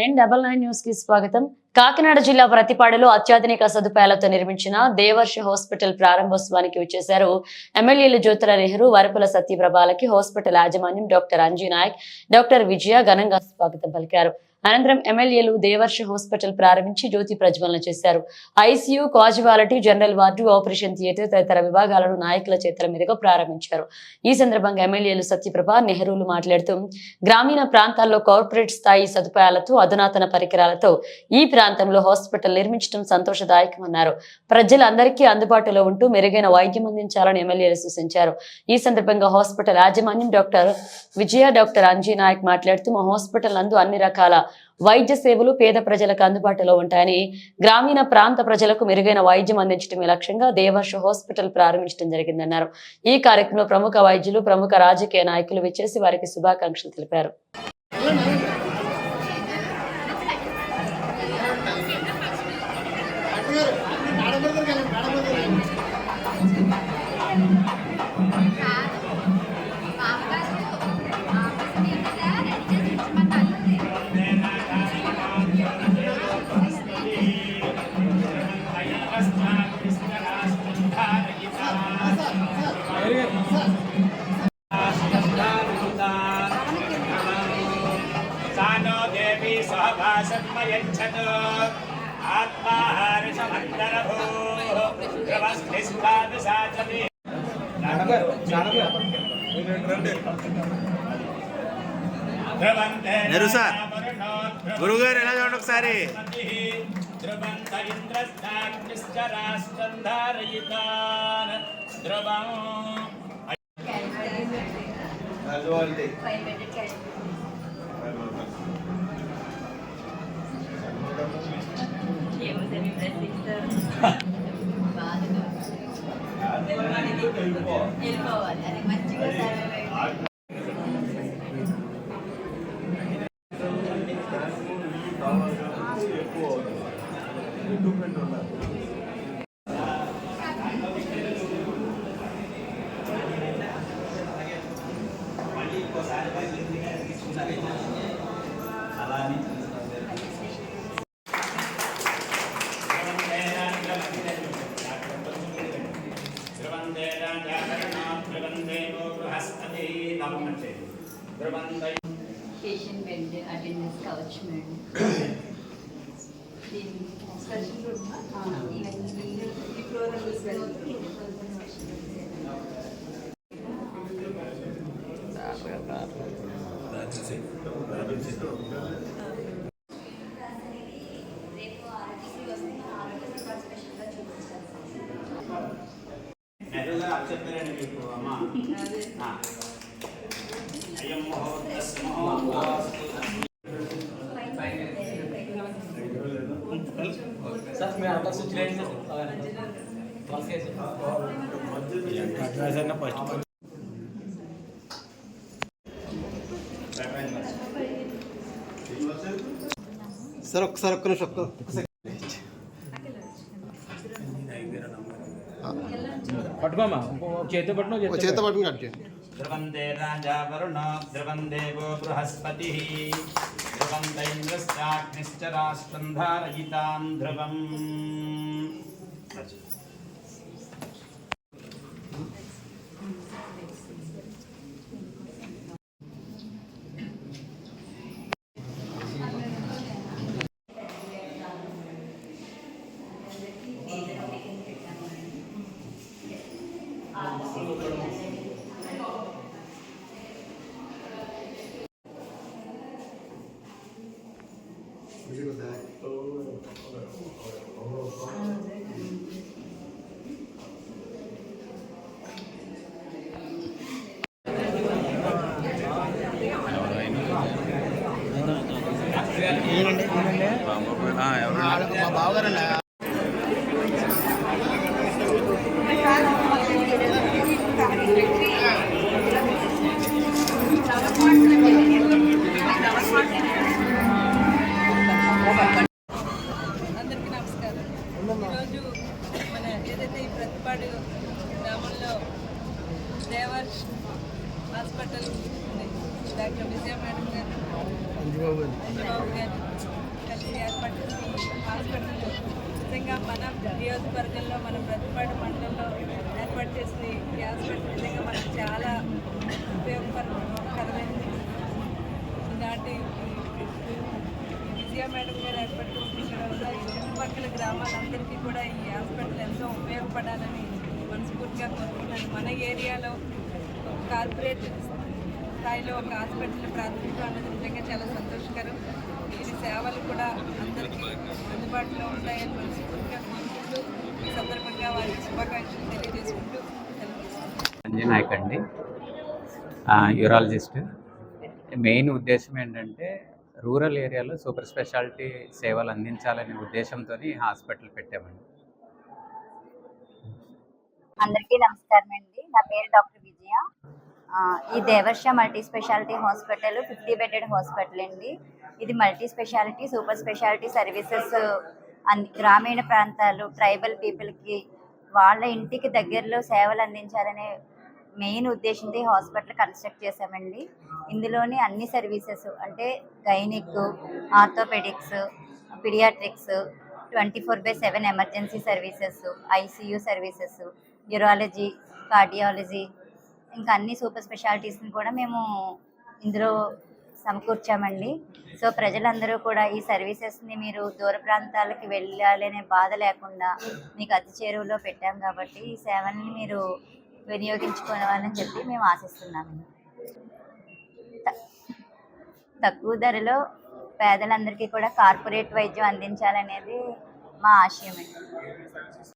999 news కి స్వాగతం. కాకినాడ జిల్లా ప్రతిపాడులో అత్యాధునిక సదుపాయాలతో నిర్మించిన దేవర్షి హాస్పిటల్ ప్రారంభోత్సవానికి వచ్చేశారు ఎమ్మెల్యేలు జ్యోతుల నెహ్రూ, వరపుల సత్యప్రభాలకి హాస్పిటల్ యాజమాన్యం డాక్టర్ అంజీ నాయక్, డాక్టర్ విజయ ఘనంగా స్వాగతం పలికారు. అనంతరం ఎమ్మెల్యేలు దేవర్షి హాస్పిటల్ ప్రారంభించి జ్యోతి ప్రజ్వలన చేశారు. ICU, casualty, general ward, operation theatre తదితర విభాగాలను నాయకుల చేతుల మీదుగా ప్రారంభించారు. ఈ సందర్భంగా ఎమ్మెల్యేలు సత్యప్రభ, నెహ్రూలు మాట్లాడుతూ గ్రామీణ ప్రాంతాల్లో కార్పొరేట్ స్థాయి సదుపాయాలతో, అధునాతన పరికరాలతో ఈ ప్రాంతంలో హాస్పిటల్ నిర్మించడం సంతోషదాయకమన్నారు. ప్రజలందరికీ అందుబాటులో ఉంటూ మెరుగైన వైద్యం అందించాలని ఎమ్మెల్యేలు సూచించారు. ఈ సందర్భంగా హాస్పిటల్ యాజమాన్యం డాక్టర్ విజయ, డాక్టర్ అంజీ నాయక్ మాట్లాడుతూ మా హాస్పిటల్ నందు అన్ని రకాల వైద్య సేవలు పేద ప్రజలకు అందుబాటులో ఉంటాయని, గ్రామీణ ప్రాంత ప్రజలకు మెరుగైన వైద్యం అందించడమే లక్ష్యంగా దేవర్షి హాస్పిటల్ ప్రారంభించడం జరిగిందన్నారు. ఈ కార్యక్రమంలో ప్రముఖ వైద్యులు, ప్రముఖ రాజకీయ నాయకులు విచ్చేసి వారికి శుభాకాంక్షలు తెలిపారు. నెహ్రూ సార్, గురుగారు ఎలా చూడండి ఒకసారి. Patient bed attendance couch med. Discussion room. Even deplorable well. Sir मैं आपका स्विच लेंगे సార్ ఒకసారి ఒక్క నిమిషం పట్టుకోమా, చేతి పట్టును కట్ చేయండి. ధ్రువందే రాజా వరుణో ధ్రువం దేవో బృహస్పతిః ధ్రువం దైంద్రశ్చాగ్నిశ్చ రాష్ట్రం ధారయితాం ధ్రువం. మా బావగారండి. అందరికీ నమస్కారం. ఈరోజు మన ఏదైతే ఈ ప్రతిపాడు గ్రామంలో దేవర్షి హాస్పిటల్ డాక్టర్ విజయ మేడం గారు, అంజబాబు గారు కలిసి ఏర్పాటు చేసిన హాస్పిటల్ నిజంగా మన నియోజకవర్గంలో మన ప్రతిపాడు మండలంలో ఏర్పాటు చేసిన ఈ హాస్పిటల్ నిజంగా మనకు చాలా ఉపయోగకరమైనది. ఈనాటి విజయ మేడం గారు ఏర్పాటు చేసిన వల్ల ఈ చుట్టుపక్కల గ్రామాలందరికీ కూడా ఈ హాస్పిటల్ ఎంతో ఉపయోగపడాలని మనస్ఫూర్తిగా కోరుకుంటున్నాను. మన ఏరియాలో కార్పొరేట్ స్థాయిలో ఒక హాస్పిటల్ ప్రాతినిధ్యం అన్నది నిజంగా చాలా సంతోషకరం. వీరి సేవలు కూడా అందరికీ అందుబాటులో ఉంటాయని మనస్ఫూర్తిగా కోరుకుంటూ ఈ సందర్భంగా వారికి శుభాకాంక్షలు తెలియజేసుకుంటూ సంజయ్ నాయక్ అండి, యూరాలజిస్ట్. మెయిన్ ఉద్దేశం ఏంటంటే రూరల్ ఏరియాలో సూపర్ స్పెషాలిటీ సేవలు అందించాలనే ఉద్దేశంతో హాస్పిటల్ పెట్టామండి. అందరికీ నమస్కారం అండి. నా పేరు డాక్టర్ విజయ. ఈ Devarsha multi speciality hospital 50 bedded hospital అండి. ఇది multi speciality super speciality services గ్రామీణ ప్రాంతాలు ట్రైబల్ పీపుల్కి వాళ్ళ ఇంటికి దగ్గరలో సేవలు అందించాలనే మెయిన్ ఉద్దేశంతో ఈ హాస్పిటల్ కన్స్ట్రక్ట్ చేశామండి. ఇందులోని అన్ని సర్వీసెస్ అంటే gynaec, orthopaedics, paediatrics, 24/7 emergency services, ICU services, urology, cardiology, ఇంకా అన్ని సూపర్ స్పెషాలిటీస్ని కూడా మేము ఇందులో సమకూర్చామండి. సో ప్రజలందరూ కూడా ఈ సర్వీసెస్ని మీరు దూర ప్రాంతాలకి వెళ్ళాలనే బాధ లేకుండా మీకు అతి చేరువలో పెట్టాం కాబట్టి ఈ సేవల్ని మీరు వినియోగించుకోవాలని చెప్పి మేము ఆశిస్తున్నాము. తక్కువ ధరలో పేదలందరికీ కూడా కార్పొరేట్ వైద్యం అందించాలనేది మా ఆశయం అండి.